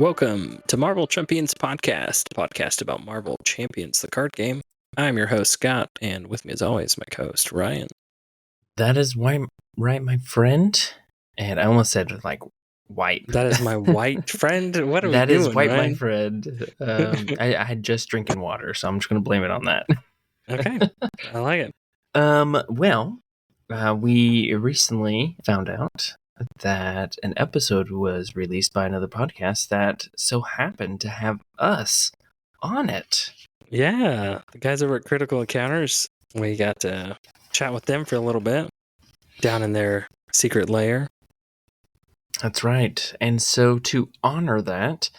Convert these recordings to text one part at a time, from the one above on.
Welcome to Marvel Champions podcast about Marvel Champions, the card game. I'm your host, Scott, and with me as always, my co-host, Ryan. That is right, my friend. And I almost said like white. That is my white friend. What are we doing, That is white, Ryan? my friend. I had just drinking water, so I'm just going to blame it on that. Okay, I like it. We recently found out that an episode was released by another podcast that so happened to have us on it. Yeah, the guys over at Critical Encounters, we got to chat with them for a little bit down in their secret lair. That's right. And so to honor that,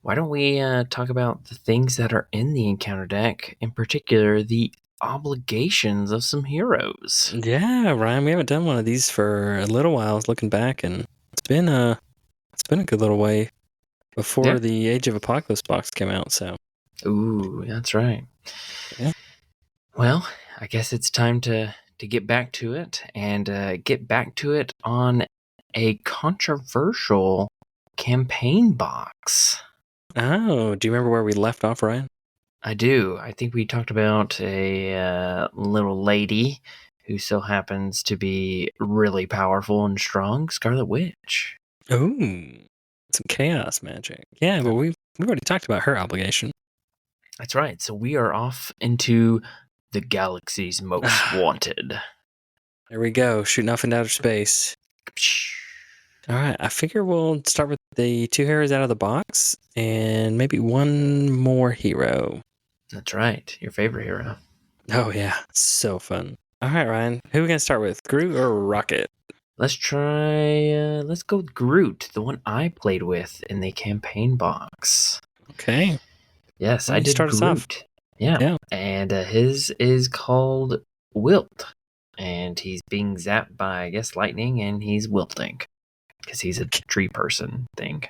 why don't we talk about the things that are in the encounter deck, in particular the obligations of some heroes? Yeah, Ryan, we haven't done one of these for a little while. I was looking back, and it's been a good little way before the Age of Apocalypse box came out. So, ooh, that's right. Yeah. Well, I guess it's time to get back to it, and get back to it on a controversial campaign box. Oh, do you remember where we left off, Ryan? I do. I think we talked about a little lady who so happens to be really powerful and strong, Scarlet Witch. Oh, some chaos magic. Yeah, but we've already talked about her obligation. That's right. So we are off into the galaxy's most wanted. There we go, shooting off into outer space. All right, I figure we'll start with the two heroes out of the box and maybe one more hero. That's right. Your favorite hero. Oh, yeah. So fun. All right, Ryan. Who are we going to start with, Groot or Rocket? Let's try... let's go with Groot, the one I played with in the campaign box. Okay. Yes, I did start Groot. Us off. Yeah. And his is called Wilt. And he's being zapped by, I guess, lightning, and he's wilting. Because he's a tree person thing.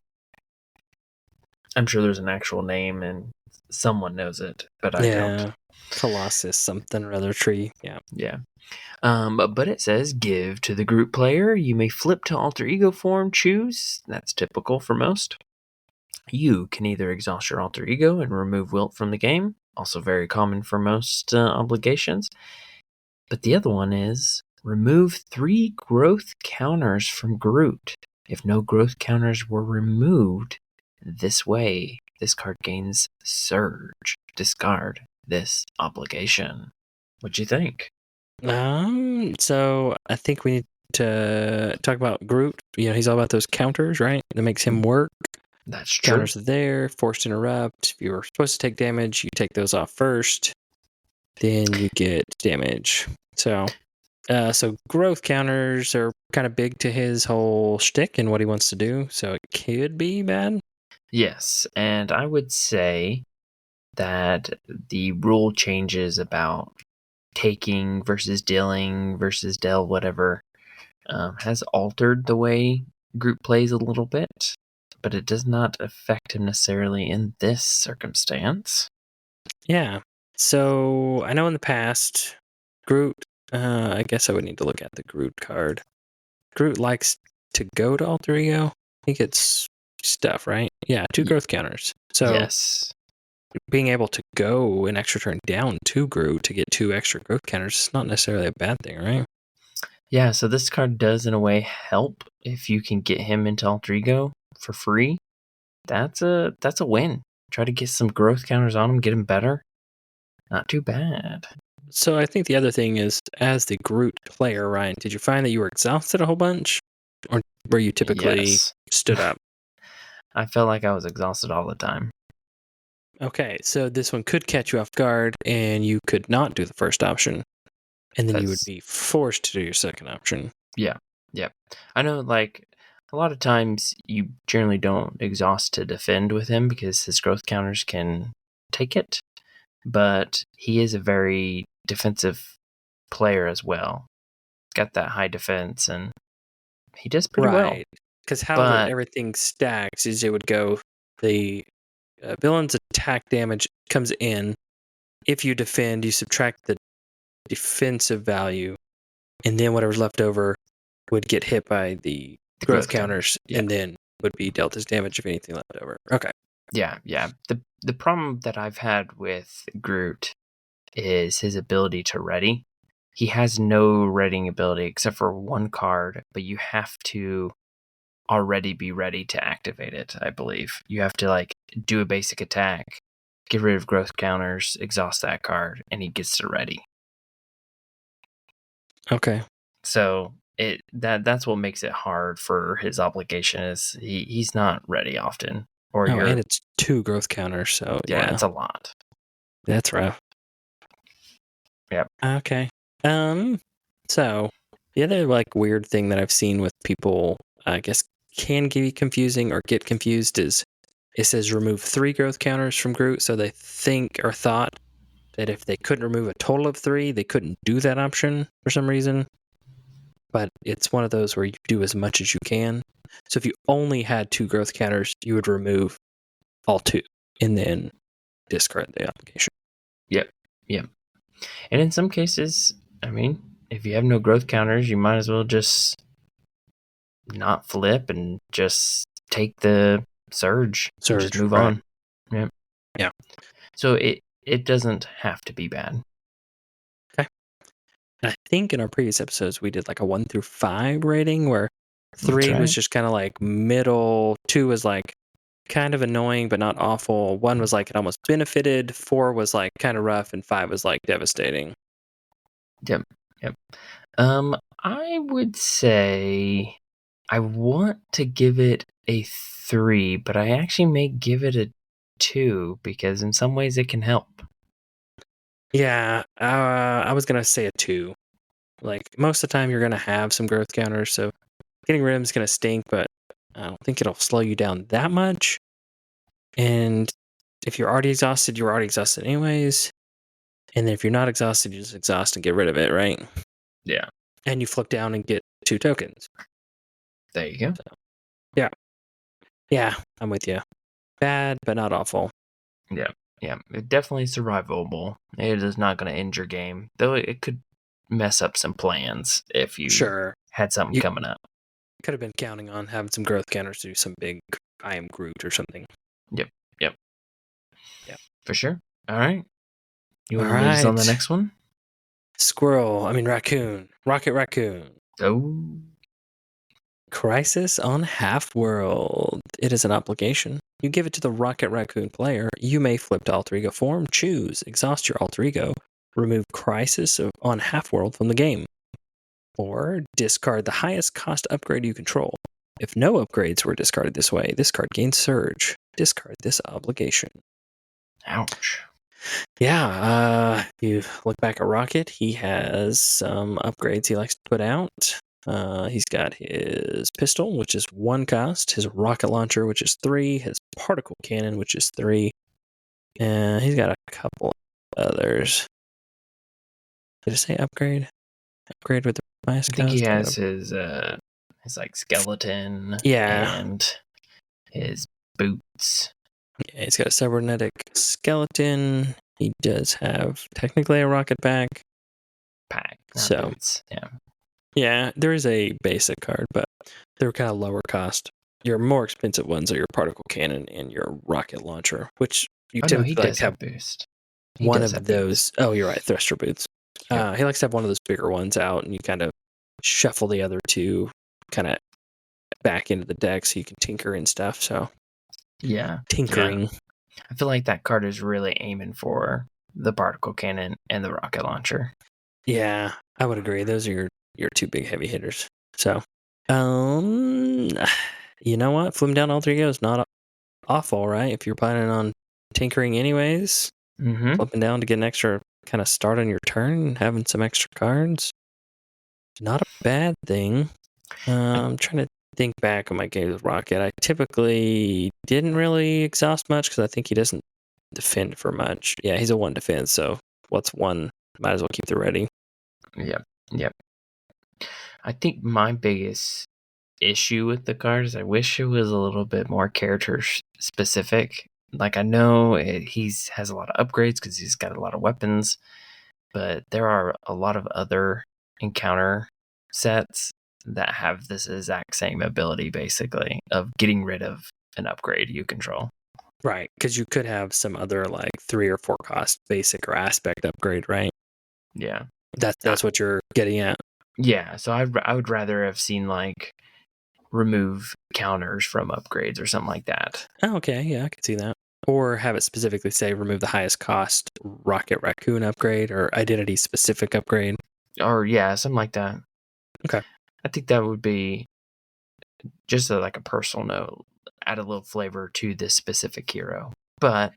I'm sure there's an actual name, and someone knows it, but I don't. Colossus something or other tree. Yeah. But it says, give to the group player. You may flip to alter ego form, choose. That's typical for most. You can either exhaust your alter ego and remove Wilt from the game. Also very common for most obligations. But the other one is, remove 3 growth counters from Groot. If no growth counters were removed, this way, this card gains Surge. Discard this obligation. What'd you think? So I think we need to talk about Groot. You know, he's all about those counters, right? That makes him work. That's true. Counters are there, forced interrupt. If you were supposed to take damage, you take those off first. Then you get damage. So growth counters are kind of big to his whole shtick and what he wants to do. So it could be bad. Yes, and I would say that the rule changes about taking versus dealing versus del, whatever, has altered the way Groot plays a little bit, but it does not affect him necessarily in this circumstance. Yeah. So I know in the past, Groot, I guess I would need to look at the Groot card. Groot likes to go to alter ego. He gets stuff, right? Yeah, 2 growth counters. So yes, being able to go an extra turn down to Groot to get 2 extra growth counters is not necessarily a bad thing, right? Yeah, so this card does in a way help if you can get him into alter ego for free. That's a win. Try to get some growth counters on him, get him better. Not too bad. So I think the other thing is, as the Groot player, Ryan, did you find that you were exhausted a whole bunch? Or were you typically stood up? I felt like I was exhausted all the time. Okay, so this one could catch you off guard, and you could not do the first option. And then you would be forced to do your second option. Yeah. I know, like, a lot of times you generally don't exhaust to defend with him because his growth counters can take it. But he is a very defensive player as well. Got that high defense, and he does pretty well. Right, because how everything stacks is it would go, the villain's attack damage comes in. If you defend, you subtract the defensive value, and then whatever's left over would get hit by the growth counters, and then would be dealt as damage if anything left over. Okay. Yeah. The problem that I've had with Groot is his ability to ready. He has no readying ability except for one card, but you have to already be ready to activate it, I believe. You have to like do a basic attack, get rid of growth counters, exhaust that card, and he gets to ready. Okay. So that's what makes it hard for his obligation is he's not ready often. Or and it's 2 growth counters, so yeah. it's a lot. That's rough. Yep. Okay. So the other like weird thing that I've seen with people, I guess, can be confusing or get confused is it says remove 3 growth counters from Groot, so they think or thought that if they couldn't remove a total of 3, they couldn't do that option for some reason. But it's one of those where you do as much as you can. So if you only had 2 growth counters, you would remove all 2 and then discard the application. Yep. And in some cases, I mean, if you have no growth counters, you might as well just not flip and just take the surge and just move right. on. Yeah. So it doesn't have to be bad. Okay. I think in our previous episodes we did like a 1 through 5 rating where 3 was just kind of like middle, 2 was like kind of annoying but not awful, 1 was like it almost benefited, 4 was like kind of rough, and 5 was like devastating. Yep. I would say I want to give it a 3, but I actually may give it a 2 because in some ways it can help. Yeah, I was gonna say a 2. Like most of the time you're gonna have some growth counters, so getting rid of them is gonna stink, but I don't think it'll slow you down that much. And if you're already exhausted, you're already exhausted anyways. And then if you're not exhausted, you just exhaust and get rid of it, right? Yeah. And you flip down and get 2 tokens. There you go. So, yeah, I'm with you. Bad, but not awful. Yeah, it's definitely survivable. It is not going to end your game, though it could mess up some plans if you had something coming up. Could have been counting on having some growth counters to do some big I am Groot or something. Yep. Yeah. For sure. All right. You want to lead us on the next one? Raccoon. Rocket Raccoon. Oh. Crisis on Half-World. It is an obligation. You give it to the Rocket Raccoon player. You may flip to alter ego form, choose, exhaust your alter ego, remove Crisis on Half-World from the game, or discard the highest cost upgrade you control. If no upgrades were discarded this way, this card gains Surge. Discard this obligation. Ouch. Yeah, you look back at Rocket, he has some upgrades he likes to put out. He's got his pistol, which is 1 cost, his rocket launcher, which is 3, his particle cannon, which is 3, and he's got a couple others. Did it say upgrade? Upgrade with the highest cost? I think he has his like skeleton. Yeah. And his boots. Yeah, he's got a cybernetic skeleton. He does have technically a rocket pack. Boots. Yeah. Yeah, there is a basic card, but they're kind of lower cost. Your more expensive ones are your particle cannon and your rocket launcher, which you typically he does have a boost. One of those. Oh, you're right, thruster boots. Yep. He likes to have one of those bigger ones out, and you kind of shuffle the other 2 kind of back into the deck so you can tinker and stuff. So yeah, tinkering. Yeah. I feel like that card is really aiming for the particle cannon and the rocket launcher. Yeah, I would agree. Those are your 2 big heavy hitters. So, you know what? Flim down alter ego is not awful, right? If you're planning on tinkering anyways, flipping down to get an extra kind of start on your turn, having some extra cards, not a bad thing. I'm trying to think back on my game with Rocket. I typically didn't really exhaust much because I think he doesn't defend for much. Yeah, he's a 1 defense, so what's 1? Might as well keep the ready. Yep. I think my biggest issue with the card is I wish it was a little bit more character specific. Like, I know he has a lot of upgrades because he's got a lot of weapons, but there are a lot of other encounter sets that have this exact same ability, basically, of getting rid of an upgrade you control. Right, because you could have some other like 3 or 4 cost basic or aspect upgrade, right? Yeah. That's what you're getting at. Yeah, so I would rather have seen like remove counters from upgrades or something like that. Oh, okay, yeah, I can see that. Or have it specifically say remove the highest cost Rocket Raccoon upgrade or identity specific upgrade. Or yeah, something like that. Okay. I think that would be just like a personal note, add a little flavor to this specific hero. But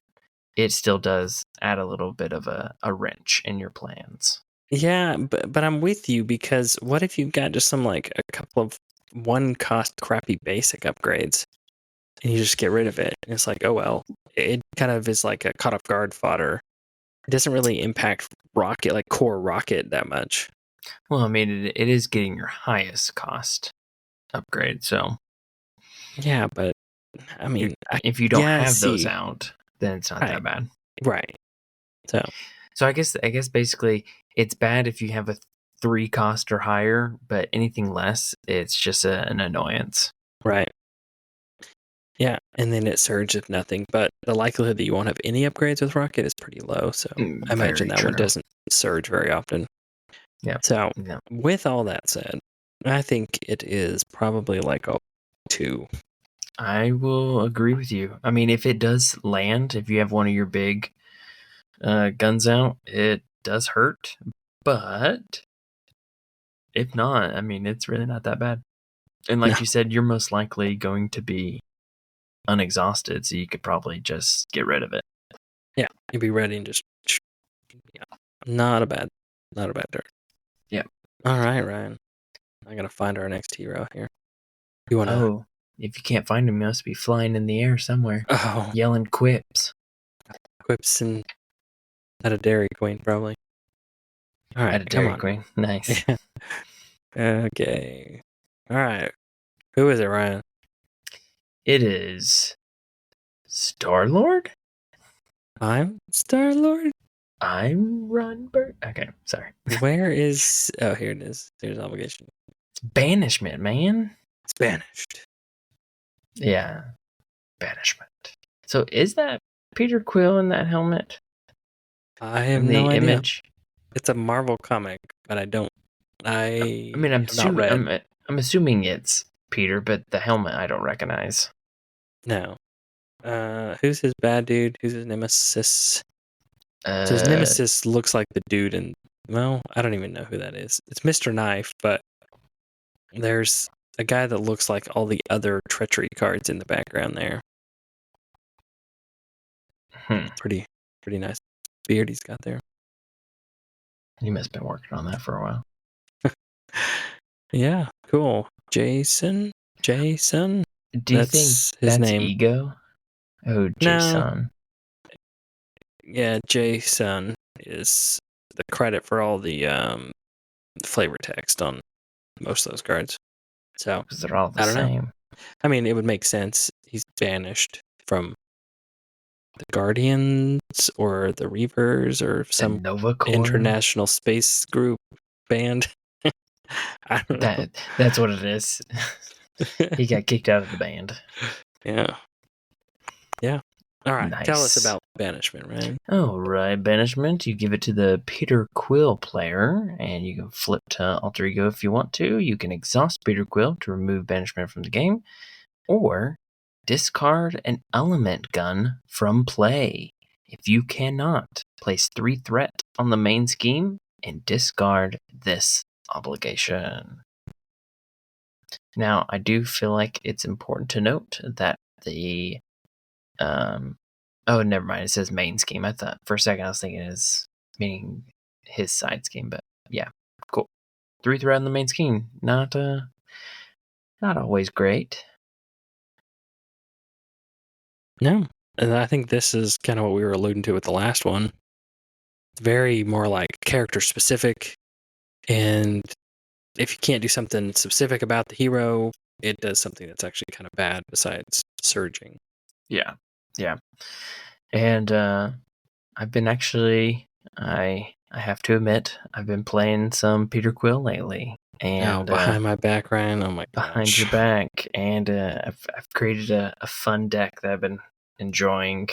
it still does add a little bit of a wrench in your plans. Yeah, but I'm with you because what if you've got just some like a couple of 1 cost crappy basic upgrades and you just get rid of it? And it's like, oh well, it kind of is like a caught off guard fodder. It doesn't really impact Rocket, like core Rocket, that much. Well, I mean, it is getting your highest cost upgrade. So Yeah, but I mean, if you don't yeah, have those see, out, then it's not that bad. right. So I guess basically it's bad if you have a 3 cost or higher, but anything less, it's just an annoyance. Right. Yeah, and then it surges if nothing. But the likelihood that you won't have any upgrades with Rocket is pretty low. So I imagine that one doesn't surge very often. Yeah. So with all that said, I think it is probably like a 2. I will agree with you. I mean, if it does land, if you have one of your big guns out, it does hurt. But if not, I mean, it's really not that bad. And like you said, you're most likely going to be unexhausted, so you could probably just get rid of it. Yeah, you'd be ready and just not a bad turn. Yeah. All right, Ryan. I gotta find our next hero here. You wanna? Oh, if you can't find him, he must be flying in the air somewhere, yelling quips. Quips and at a Dairy Queen, probably. All right, At a Dairy Queen. Nice. Okay. All right. Who is it, Ryan? It is Star-Lord? I'm Star-Lord? I'm Ron Burt. Okay, sorry. Where is... Oh, here it is. Here's obligation. It's banishment, man. It's banished. Yeah. Banishment. So is that Peter Quill in that helmet? I have in the no idea. image? It's a Marvel comic, but I don't... I mean, I'm assuming it's Peter, but the helmet I don't recognize. No. Who's his bad dude? Who's his nemesis? So his nemesis looks like the dude in... Well, I don't even know who that is. It's Mr. Knife, but there's a guy that looks like all the other treachery cards in the background there. Pretty nice beard he's got there. He must have been working on that for a while. Yeah, cool. Jason? Do you think his that's name. Ego? Oh, Jason. No. Yeah, Jason is the credit for all the flavor text on most of those cards. So because they're all the same. Know. I mean, it would make sense. He's banished from the Guardians or the Reavers or some Nova Corps? international space group band. I don't know. That's what it is. He got kicked out of the band. Yeah. All right. Nice. Tell us about banishment, right? All right, banishment. You give it to the Peter Quill player, and you can flip to alter ego if you want to. You can exhaust Peter Quill to remove banishment from the game, or discard an element gun from play. If you cannot, place 3 threat on the main scheme and discard this obligation. Now, I do feel like it's important to note that the oh, never mind. It says main scheme. I thought for a second I was thinking it's meaning his side scheme, but yeah, cool. 3 threat on the main scheme. Not always great. No, and I think this is kind of what we were alluding to with the last one. It's very more like character specific, and if you can't do something specific about the hero, it does something that's actually kind of bad besides surging. Yeah. And I've been actually, I have to admit, I've been playing some Peter Quill lately. And behind my back, Ryan. Oh my gosh. behind your back. And I've created a fun deck that I've been enjoying.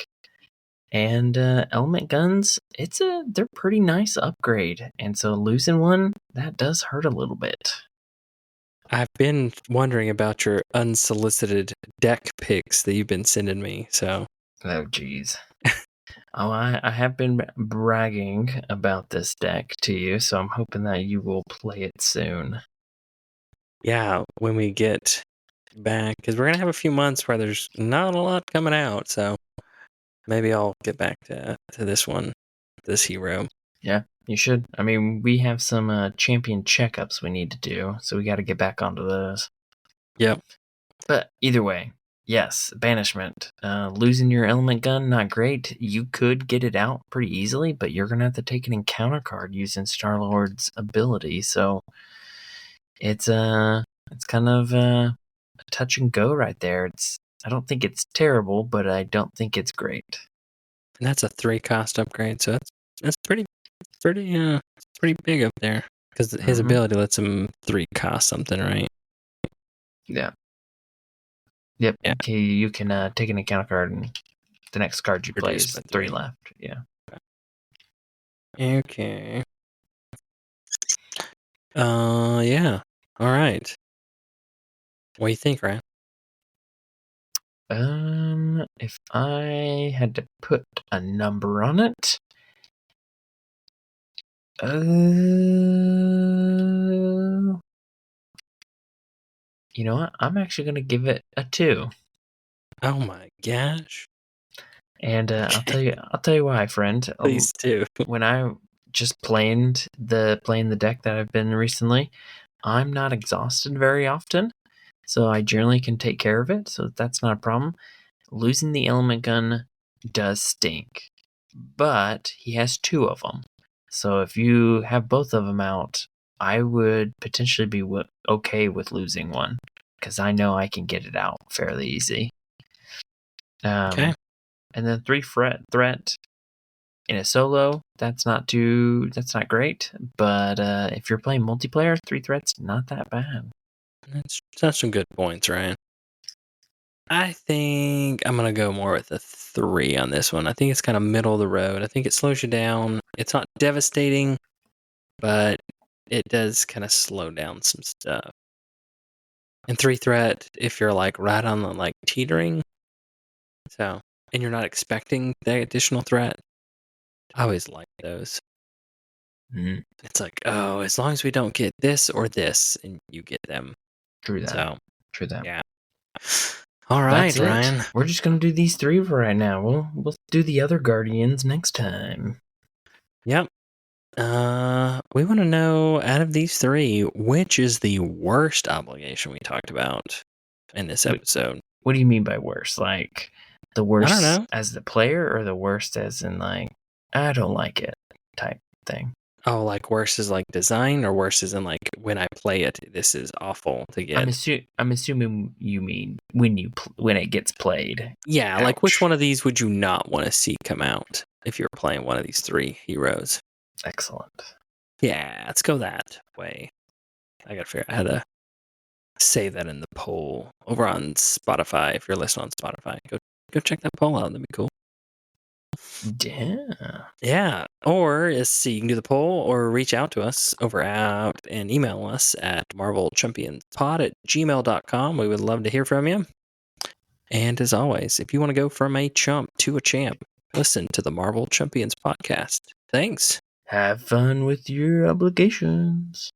And element guns, they're pretty nice upgrade. And so losing one, that does hurt a little bit. I've been wondering about your unsolicited deck picks that you've been sending me. So, Oh, geez. I have been bragging about this deck to you, so I'm hoping that you will play it soon. yeah, when we get back, because we're going to have a few months where there's not a lot coming out. So maybe I'll get back to this one, this hero. Yeah, you should. I mean, we have some champion checkups we need to do, so we got to get back onto those. Yep. But either way, yes, banishment. Losing your element gun, not great. You could get it out pretty easily, but you're going to have to take an encounter card using Star-Lord's ability, so it's kind of a touch and go right there. I don't think it's terrible, but I don't think it's great. And that's a 3-cost upgrade, so that's pretty big up there. Because his ability lets him 3-cost something, right? Yeah. Yep. Yeah. Okay, you can take an encounter card, and the next card you play Reduce is by 3 3. left. Yeah. Okay. Yeah. All right. What do you think, Ryan? If I had to put a number on it, you know what? I'm actually gonna give it a 2. Oh my gosh. And I'll tell you why, friend. Please do. When I just playing the deck that I've been recently, I'm not exhausted very often, so I generally can take care of it. So that's not a problem. Losing the element gun does stink, but he has 2 of them. So if you have both of them out, I would potentially be okay with losing one because I know I can get it out fairly easy. Okay. And then 3 threat in a solo, that's not great. But if you're playing multiplayer, 3 threats, not that bad. That's some good points, Ryan. I think I'm going to go more with a 3 on this one. I think it's kind of middle of the road. I think it slows you down. It's not devastating, but it does kind of slow down some stuff. And 3 threat, if you're like right on the like teetering, so, and you're not expecting the additional threat, I always like those. Mm-hmm. It's like, oh, as long as we don't get this or this, and you get them. True that. So, True that. yeah. All right, That's it. Ryan. We're just gonna do these 3 for right now. We'll do the other Guardians next time. Yep. We want to know, out of these 3, which is the worst obligation we talked about in this episode? What do you mean by worst? Like the worst I don't know. as the player, or the worst as in like I don't like it type thing? Oh, like worse is like design, or worse is in like when I play it, this is awful to get. I'm assuming you mean when it gets played. Yeah, Ouch. like which one of these would you not want to see come out if you're playing one of these 3 heroes? Excellent. Yeah, let's go that way. I gotta figure out how to say that in the poll over on Spotify. If you're listening on Spotify, go check that poll out. That'd be cool. Yeah. Yeah. Or you can do the poll or reach out to us and email us at marvelchampionspod@gmail.com. We would love to hear from you. And as always, if you want to go from a chump to a champ, listen to the Marvel Champions podcast. Thanks. Have fun with your obligations.